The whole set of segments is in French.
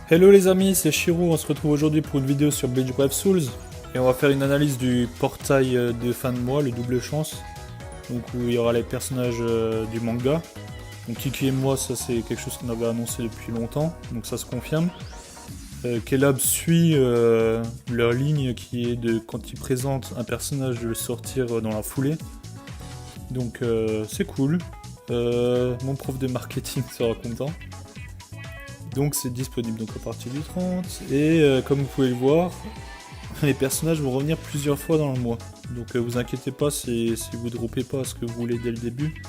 Hello les amis, c'est Shiro, on se retrouve aujourd'hui pour une vidéo sur Bleach Brave Souls et on va faire une analyse du portail de fin de mois, le double chance, donc où il y aura les personnages du manga. Donc Kiki et moi, ça c'est quelque chose qu'on avait annoncé depuis longtemps, donc ça se confirme. Kelab suit leur ligne qui est de quand ils présentent un personnage de le sortir dans la foulée, donc c'est cool. Mon prof de marketing sera content. Donc c'est disponible donc à partir du 30 et comme vous pouvez le voir, les personnages vont revenir plusieurs fois dans le mois. Donc vous inquiétez pas si vous droppez pas ce que vous voulez dès le début,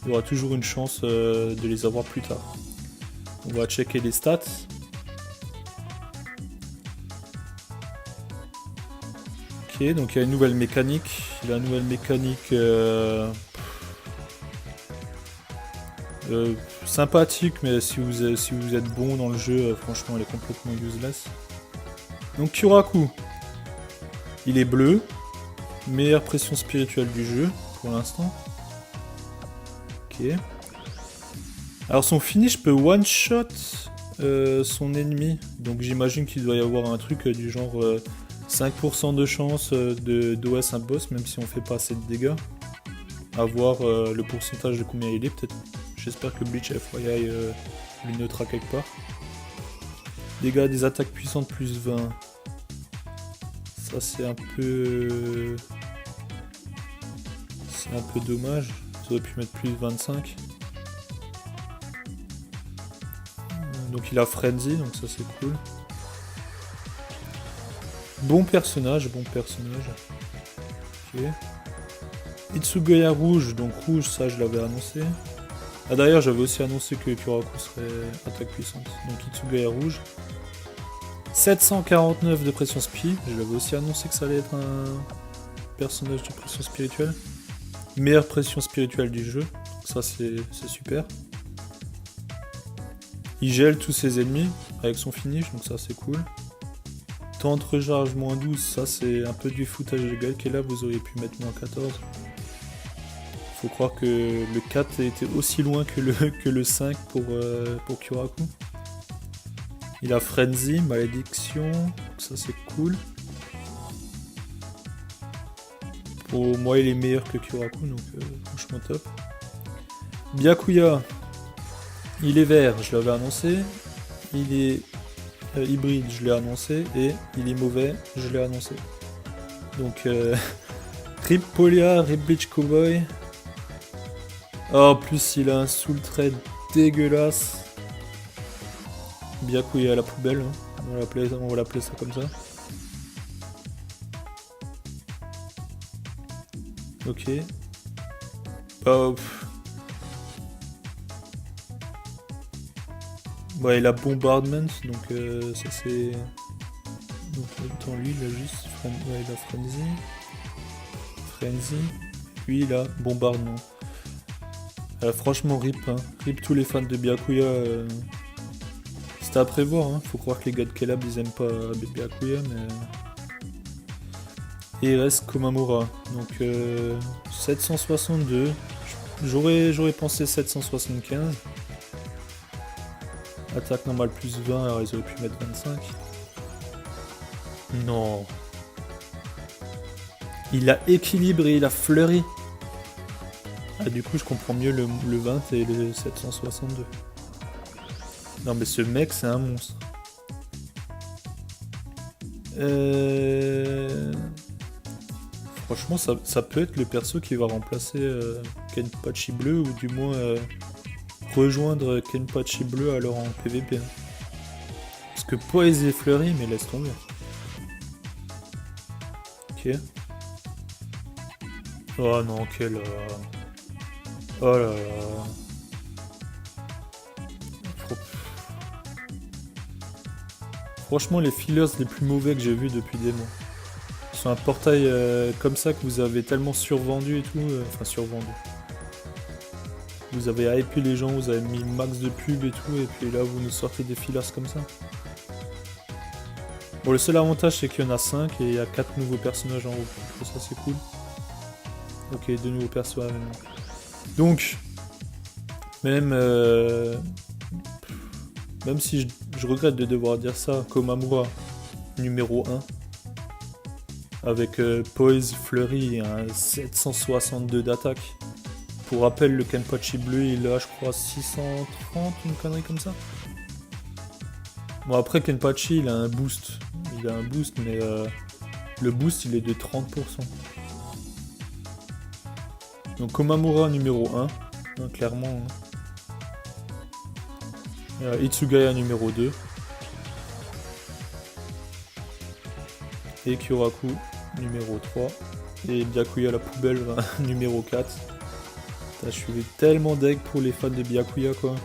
il y aura toujours une chance de les avoir plus tard. On va checker les stats. Ok, donc il y a une nouvelle mécanique. La nouvelle mécanique sympathique, mais si vous êtes bon dans le jeu, franchement elle est complètement useless. Donc Kyoraku, il est bleu, meilleure pression spirituelle du jeu pour l'instant. Ok. Alors son finish peut one shot son ennemi, donc j'imagine qu'il doit y avoir un truc du genre 5% de chance d'OS un boss, même si on fait pas assez de dégâts. À voir le pourcentage de combien il est peut-être. J'espère que Bleach FYI lui notera quelque part. Dégâts des attaques puissantes plus 20. Ça c'est un peu... C'est un peu dommage. Ça aurait pu mettre plus 25. Donc il a Frenzy, donc ça c'est cool. Bon personnage, bon personnage. Ok. Itsugoya rouge, donc rouge, ça je l'avais annoncé. Ah d'ailleurs j'avais aussi annoncé que Kyoraku serait attaque puissante. Donc Itsugoya rouge. 749 de pression spi, je l'avais aussi annoncé que ça allait être un personnage de pression spirituelle. Meilleure pression spirituelle du jeu, ça c'est super. Il gèle tous ses ennemis avec son finish, donc ça c'est cool. Temps de recharge moins 12, ça c'est un peu du foutage de gueule qui est là, vous auriez pu mettre moins 14. Faut croire que le 4 était aussi loin que le 5 pour Kyoraku. Il a Frenzy, Malédiction, ça c'est cool. Pour moi il est meilleur que Kyoraku, donc franchement top. Byakuya, il est vert, je l'avais annoncé. Il est hybride, je l'ai annoncé. Et il est mauvais, je l'ai annoncé. Donc Rip Polia, Rip Bleach Cowboy. Oh, en plus il a un soul trade dégueulasse. Byakuya à la poubelle, hein. On va l'appeler ça comme ça. Ok. Oh, ouais, il a Bombardment, donc ça c'est... Donc attends, lui il a juste... Ouais, il a Frenzy. Frenzy. Lui il a Bombardement. Franchement rip, hein. Rip tous les fans de Byakuya. C'était à prévoir, hein. Faut croire que les gars de Kelab ils aiment pas Byakuya, mais... Et il reste Komamura. Donc 762. J'aurais pensé 775. Attaque normale plus 20, alors ils auraient pu mettre 25. Non. Il a équilibre et il a fleuri. Ah, du coup je comprends mieux le 20 et le 762. Non mais ce mec c'est un monstre. Franchement ça peut être le perso qui va remplacer Kenpachi bleu, ou du moins rejoindre Kenpachi bleu alors en PVP. Hein. Parce que Poésie fleurie, mais laisse tomber. Ok. Oh non, quel... Oh là là. Franchement, les fillers les plus mauvais que j'ai vus depuis des mois. Sur un portail comme ça que vous avez tellement survendu et tout, enfin survendu. Vous avez hypé les gens, vous avez mis max de pub et tout, et puis là vous nous sortez des fillers comme ça. Bon, le seul avantage c'est qu'il y en a 5 et il y a 4 nouveaux personnages en haut, donc ça c'est cool. Ok, 2 nouveaux personnages. Donc, même si je regrette de devoir dire ça, Komamura, numéro 1. Avec Poise Fleury, un 762 d'attaque. Pour rappel, le Kenpachi bleu, il a, je crois, 630, une connerie comme ça. Bon, après, Kenpachi, il a un boost. Il a un boost, mais le boost, il est de 30%. Donc, Komamura numéro 1, hein, clairement. Hein. Itsugaya numéro 2. Et Kyoraku numéro 3. Et Byakuya la poubelle numéro 4. Putain, je suis tellement deg pour les fans de Byakuya, quoi.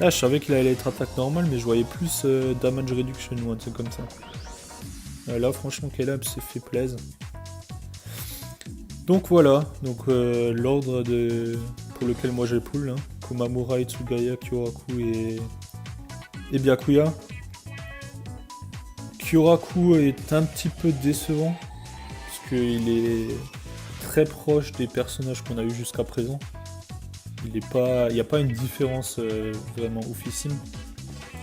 Ah, je savais qu'il allait être attaque normale, mais je voyais plus damage reduction ou un truc comme ça. Là, franchement, Caleb s'est fait plaisir. Donc voilà, donc l'ordre pour lequel moi j'ai pull, hein. Komamura, Itsugaya, Kyoraku et Byakuya. Kyoraku est un petit peu décevant, parce qu'il est très proche des personnages qu'on a eu jusqu'à présent. Il n'y a pas une différence vraiment oufissime.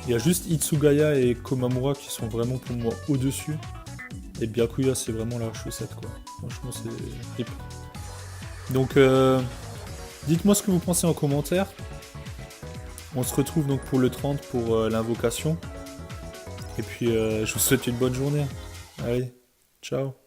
Il y a juste Itsugaya et Komamura qui sont vraiment pour moi au-dessus. Et Byakuya, c'est vraiment la chaussette, quoi. Franchement, c'est rip. Donc, dites-moi ce que vous pensez en commentaire. On se retrouve donc pour le 30 pour l'invocation. Et puis, je vous souhaite une bonne journée. Allez, ciao.